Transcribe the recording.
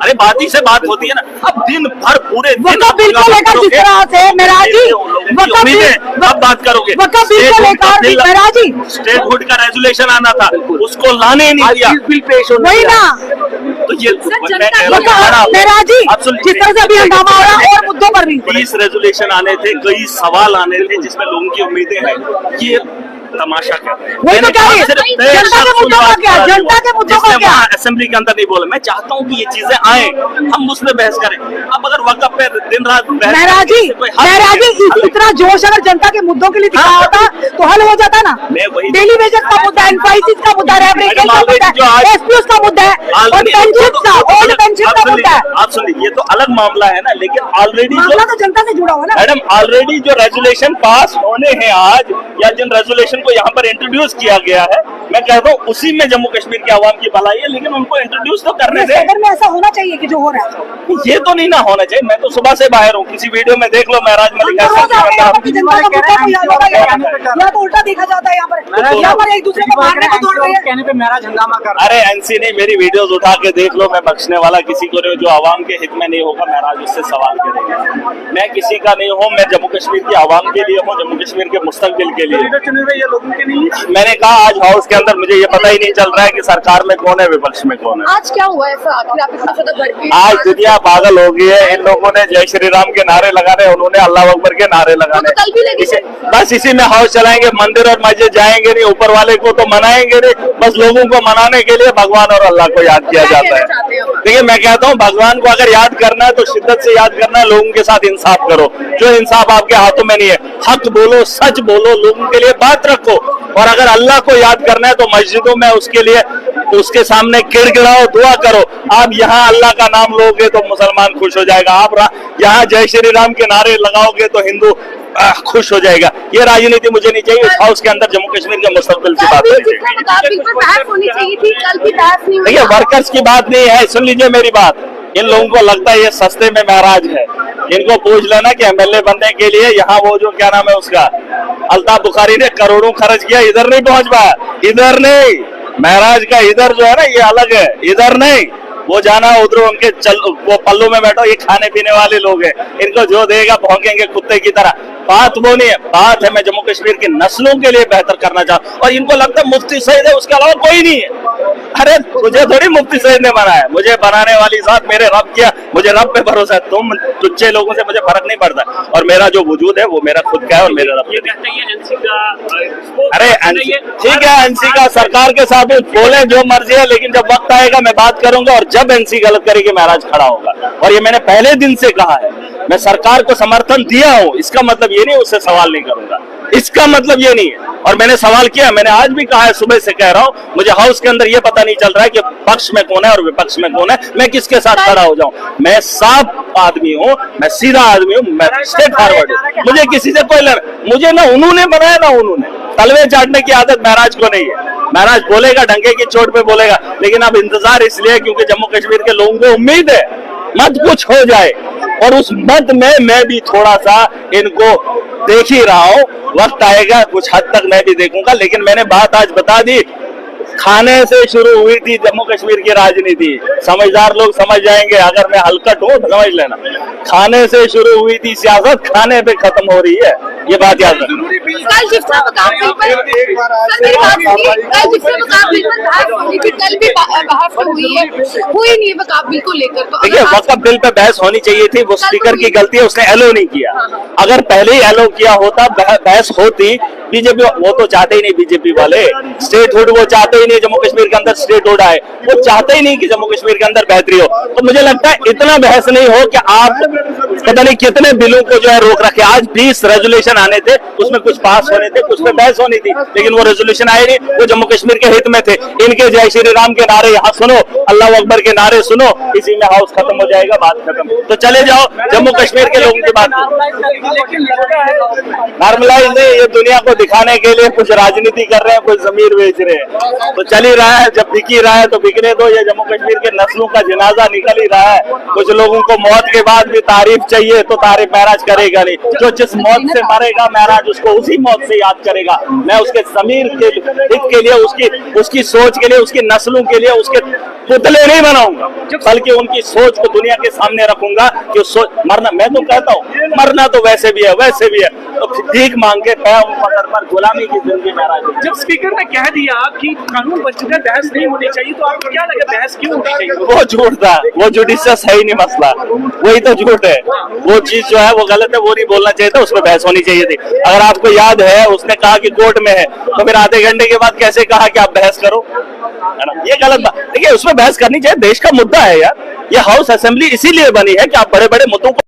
अरे बात ही से बात होती है ना। अब दिन भर पूरे दिन वक़्फ़ बिल को लेकर जिस तरह से मेहराज जी अब बात करोगे, वक़्फ़ बिल को लेकर मेहराज जी स्टेटहुड का रेजुलेशन आना था, उसको लाने नहीं दिया। बिल पेश होना वही ना, तो ये मेहराज जी जिस तरह से अभी हंगामा हो रहा है और मुद्दों पर भी 20 रेजुलेशन आने थे, कई सवाल आने थे जिसमें लोगों की उम्मीदें हैं। ये तमाशा क्या है? वही तो क्या है, जनता के मुद्दों का क्या, जनता के मुद्दों का क्या? असेंबली के अंदर नहीं बोला। मैं चाहता हूँ कि ये चीजें आए, हम उस पर बहस करें। अब अगर वक़्फ़ पे दिन रात मेहराज जी इतना जोश अगर जनता के मुद्दों के लिए दिखा होता तो हल हो जाता ना। डेली वेजेस का मुद्दा, एनवाईसी का मुद्दा, रेवरेशन का मुद्दा, एसपीओ का मुद्दा है और पेंशन का, ओल्ड पेंशन का मुद्दा है। आप सुनिए, ये तो अलग मामला है ना, लेकिन ऑलरेडी मामला तो जनता से जुड़ा हुआ ना मैडम। ऑलरेडी जो रेजुलेशन पास होने हैं आज, या जिन रेजुलेशन को यहाँ पर इंट्रोड्यूस किया गया है, मैं कहता हूँ उसी में जम्मू कश्मीर की आवाम की भलाई है, लेकिन उनको इंट्रोड्यूस तो करने दे। सदन में ऐसा होना चाहिए कि जो हो रहा है ये तो नहीं ना होना चाहिए। मैं तो सुबह से बाहर हूँ, किसी वीडियो में देख लो महराज मलिक या तो उल्टा देखा जाता है यहाँ पर एक दूसरे को मारने को दौड़ रहे हैं। कहने पे महराज हंगामा कर रहा है। अरे एनसी नहीं, मेरी वीडियोस उठा के देख लो। मैं बख्शने वाला किसी को नहीं, जो आवाम के हित में नहीं होगा महराज उससे सवाल करेगा। मैं किसी का नहीं हूँ, मैं जम्मू कश्मीर की आवाम के लिए हूँ, जम्मू कश्मीर के मुस्तकबिल के लिए। चुने हुए ये लोगों के नहीं है। मैंने कहा आज हाउस के अंदर मुझे ये पता ही नहीं चल रहा है कि सरकार में कौन है, विपक्ष में कौन है। आज क्या हुआ ऐसा आखिर आप इतना ज्यादा भड़के? आज दुनिया पागल हो गई है। इन लोगों ने जय श्री राम के नारे लगाने, उन्होंने अल्लाह अकबर के नारे लगाने, कल भी लगे बस इसी में हाउस चलाएंगे। मंदिर और मस्जिद जाएंगे नहीं, ऊपर वाले को तो मनाएंगे नहीं, बस लोगों को मनाने के लिए भगवान और अल्लाह को याद किया जाता है। देखिए मैं कहता हूँ भगवान को अगर याद करना है तो शिद्दत से याद करना है, लोगों के साथ इंसाफ करो। जो इंसाफ आपके हाथों में नहीं है, हक बोलो, सच बोलो, लोगों के लिए बात रखो। और अगर अल्लाह को याद करना है तो मस्जिदों में उसके लिए, उसके सामने गिड़गिड़ाओ, दुआ करो। आप यहाँ अल्लाह का नाम लोगे तो मुसलमान खुश हो जाएगा, आप यहाँ जय श्री राम के नारे लगाओगे तो हिंदू खुश हो जाएगा। ये राजनीति मुझे नहीं चाहिए। इस हाउस के अंदर जम्मू कश्मीर के मुस्तकबिल की बात होनी चाहिए थी, कल भी बहस नहीं हुई। देखिए वर्कर्स की बात नहीं है, सुन लीजिए मेरी बात। इन लोगों को लगता है ये सस्ते में महराज है। इनको पूछ लेना कि एमएलए बनने के लिए यहाँ वो जो क्या नाम है उसका अल्ताफ बुखारी ने करोड़ों खर्च किया, इधर नहीं पहुंच पाया। इधर नहीं, महराज का इधर जो है ना ये अलग है, इधर नहीं। वो जाना उधर उनके वो पल्लू में बैठो, ये खाने पीने वाले लोग हैं। इनको जो देगा भौंकेंगे कुत्ते की तरह। बात वो नहीं है, बात है मैं जम्मू कश्मीर की नस्लों के लिए बेहतर करना चाहता हूँ। और इनको लगता है मुफ्ती सईद है, उसके अलावा कोई नहीं है। अरे मुझे थोड़ी मुफ्ती सईद ने बनाया, मुझे बनाने वाली जात मेरे रब किया, मुझे रब पे भरोसा है। तुम तुच्छे लोगों से मुझे फर्क नहीं पड़ता। और मेरा जो वजूद है वो मेरा खुद का है और मेरे रब का। अरे ठीक है, एनसी का सरकार के साथ बोले जो मर्जी है, लेकिन जब वक्त आएगा मैं बात करूंगा। और जब एनसी गलत करेगी महराज खड़ा होगा। और ये मैंने पहले दिन से कहा है, मैं सरकार को समर्थन दिया हूं, इसका मतलब ये नहीं उससे सवाल नहीं करूंगा, इसका मतलब ये नहीं है। और मैंने सवाल किया, मैंने आज भी कहा है, सुबह से कह रहा हूं, मुझे हाउस के अंदर ये पता नहीं चल रहा है कि पक्ष में कौन है और विपक्ष में कौन है, मैं किसके साथ खड़ा हो जाऊं। मैं साफ आदमी हूं, मैं सीधा आदमी हूं, मैं स्ट्रेट फॉरवर्ड हूं। मुझे किसी से कोई मुझे ना उन्होंने बनाया ना उन्होंने। तलवे चाटने की आदत महराज को नहीं है। महराज बोलेगा डंके की चोट पे बोलेगा, लेकिन अब इंतजार इसलिए क्योंकि जम्मू कश्मीर के लोगों को उम्मीद है मत कुछ हो जाए। और उस मत में मैं भी थोड़ा सा इनको देख ही रहा हूं। वक्त आएगा कुछ हद तक मैं भी देखूंगा, लेकिन मैंने बात आज बता दी। खाने से शुरू हुई थी जम्मू कश्मीर की राजनीति, समझदार लोग समझ जाएंगे। अगर मैं हलकट हूं तो समझ लेना, खाने से शुरू हुई थी सियासत, खाने पे खत्म हो रही है, ये बात याद रखना। देखिए वक़्फ़ बिल पे बहस होनी चाहिए थी, वो स्पीकर की गलती है, उसने एलो नहीं किया। अगर पहले ही एलो किया होता बहस होती। बीजेपी वो तो चाहते ही नहीं, बीजेपी वाले स्टेटहुड वो चाहते ही नहीं जम्मू कश्मीर के अंदर स्टेटहुड आए, वो चाहते ही नहीं कि जम्मू कश्मीर के अंदर बेहतरी हो। तो मुझे लगता है इतना बहस नहीं हो कि आप पता नहीं कितने बिलों को जो है रोक रखे। आज 20 रेजुलेशन आने थे, उसमें कुछ पास होने थे, कुछ पे बहस होनी थी, लेकिन वो रेजुलेशन आए नहीं, वो जम्मू कश्मीर के हित में थे। इनके जय श्री राम के नारे यहाँ सुनो, अल्लाह अकबर के नारे सुनो, इसी में हाउस खत्म हो जाएगा, बात खत्म। तो चले जाओ जम्मू कश्मीर के लोगों की बात नॉर्मलाइज नहीं, ये दुनिया को दिखाने के लिए कुछ राजनीति कर रहे हैं, कुछ जमीर बेच रहे हैं। तो चल ही रहा है, जब बिक ही रहा है तो बिकने दो। ये जम्मू कश्मीर के नस्लों का जनाजा निकल ही रहा है। कुछ लोगों को मौत के बाद भी तारीफ चाहिए तो तारिक महराज करेगा नहीं। जो जिस मौत से मरेगा महराज उसको उसी मौत से याद करेगा। मैं उसके ज़मीर के हित के लिए, उसकी सोच के लिए, उसकी नस्लों के लिए उसके पुतले नहीं बनाऊंगा, बल्कि उनकी सोच को दुनिया के सामने रखूंगा कि मरना, मैं तो कहता हूँ मरना तो वैसे भी है, वैसे भी है, तो भीख मांग के पर गुलामी की जिंदगी महराज। जब स्पीकर ने कह दिया कि कानून बन चुका है, बहस नहीं होनी चाहिए, तो आपको क्या लगा बहस क्यों होनी चाहिए? वो झूठ था, वो जुडिशियस है ही नहीं मसला, वही तो झूठ है। वो चीज जो है वो गलत है, वो नहीं बोलना चाहिए था, उसमें बहस होनी चाहिए थी। अगर आपको याद है उसने कहा कि कोर्ट में है, तो फिर आधे घंटे के बाद कैसे कहा कि आप बहस करो, है ना? ये गलत बात। देखिए उसमें बहस करनी चाहिए, देश का मुद्दा है यार, ये हाउस असेंबली इसीलिए बनी है कि आप बड़े बड़े मुद्दों को